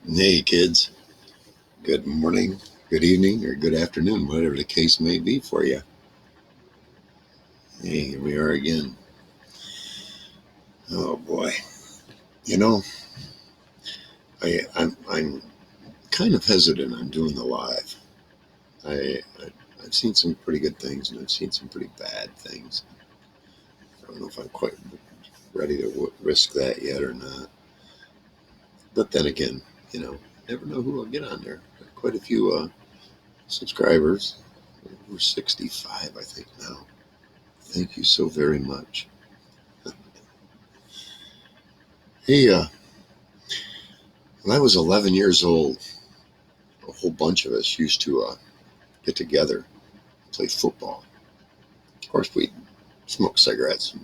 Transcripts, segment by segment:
Hey kids, good morning, good evening, or good afternoon, whatever the case may be for you. Hey, here we are again. Oh boy, you know, I'm kind of hesitant on doing the live. I've seen some pretty good things and I've seen some pretty bad things. I don't know if I'm quite ready to risk that yet or not. But then again, never know who I'll get on there. Quite a few subscribers. We're 65, I think now. Thank you so very much. Hey, when I was 11 years old, a whole bunch of us used to get together, play football. Of course, we'd smoke cigarettes, and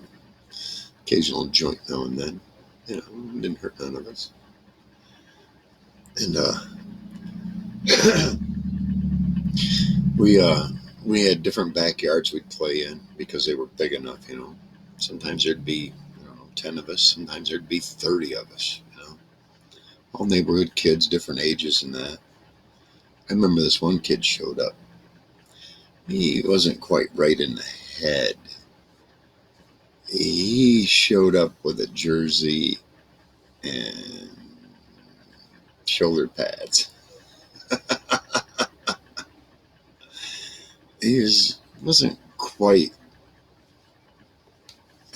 occasional joint now and then. It didn't hurt none of us. And we we had different backyards we'd play in because they were big enough. Sometimes there'd be 10 of us. Sometimes there'd be 30 of us. All neighborhood kids, different ages, and that. I remember this one kid showed up. He wasn't quite right in the head. He showed up with a jersey and shoulder pads. Wasn't quite.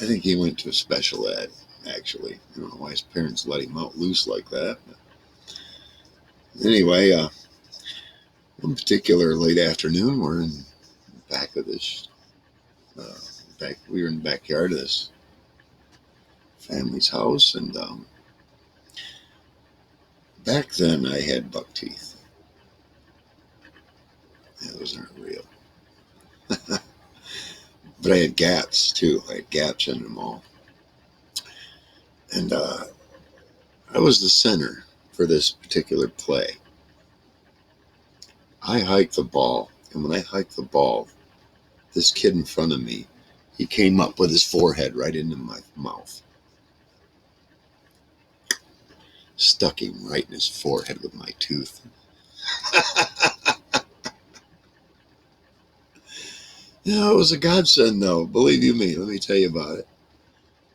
I think he went to a special ed. Actually, I don't know why his parents let him out loose like that. But anyway, one particular late afternoon, we're in the back of this. We were in the backyard of this family's house, and back then I had buck teeth. Yeah, those aren't real. But I had gaps too. I had gaps in them all. And I was the center for this particular play. I hiked the ball, and when I hiked the ball, this kid in front of me, he came up with his forehead right into my mouth. Stuck him right in his forehead with my tooth. It was a godsend though. Believe you me, let me tell you about it.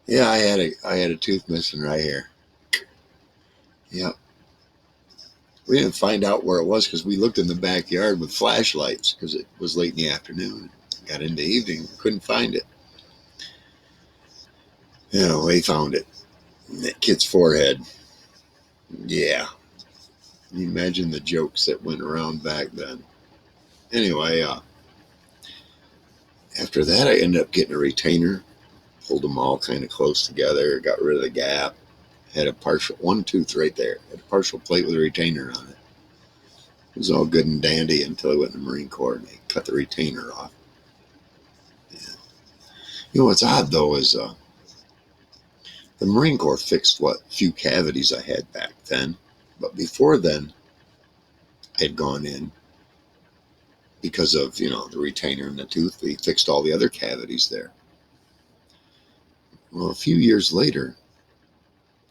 Yeah, I had a tooth missing right here. Yep. We didn't find out where it was because we looked in the backyard with flashlights because it was late in the afternoon. Got into evening, couldn't find it. They found it. In that kid's forehead. Yeah. Can you imagine the jokes that went around back then? Anyway, after that, I ended up getting a retainer, pulled them all kind of close together, got rid of the gap, had a partial, one tooth right there, had a partial plate with a retainer on it. It was all good and dandy until I went in the Marine Corps and they cut the retainer off. Yeah. What's odd though is the Marine Corps fixed what few cavities I had back then, but before then, I had gone in because of the retainer and the tooth. They fixed all the other cavities there. Well, a few years later,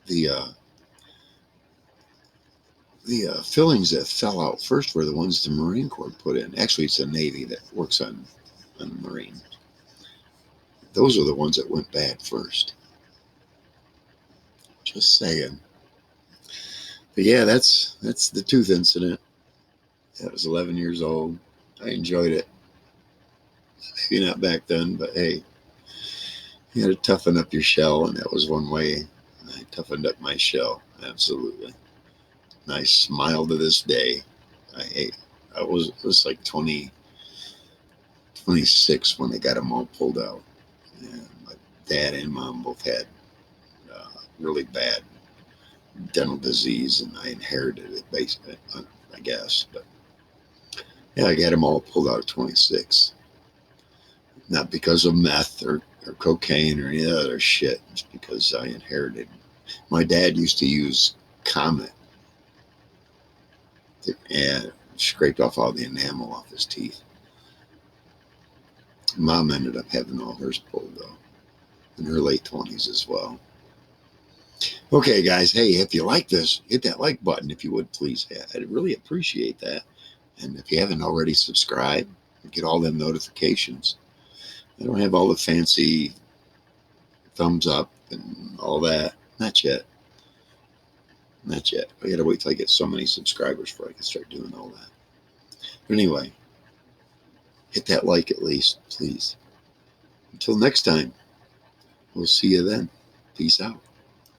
the fillings that fell out first were the ones the Marine Corps put in. Actually, it's the Navy that works on the Marines. Those are the ones that went bad first. Just saying. But yeah, that's the tooth incident. I was 11 years old. I enjoyed it. Maybe not back then, but hey, you had to toughen up your shell, and that was one way I toughened up my shell. Absolutely. And I smile to this day. I was like 20, 26 when they got them all pulled out. And my dad and mom both had really bad dental disease, and I inherited it basically, I guess. But yeah, I got them all pulled out at 26. Not because of meth or cocaine or any other shit. It's because I inherited. My dad used to use Comet and scraped off all the enamel off his teeth. Mom ended up having all hers pulled though, in her late 20s as well. Okay, guys. Hey, if you like this, hit that like button if you would, please. I'd really appreciate that. And if you haven't already subscribed, get all them notifications. I don't have all the fancy thumbs up and all that. Not yet. Not yet. I gotta wait till I get so many subscribers before I can start doing all that. But anyway, hit that like at least, please. Until next time, we'll see you then. Peace out.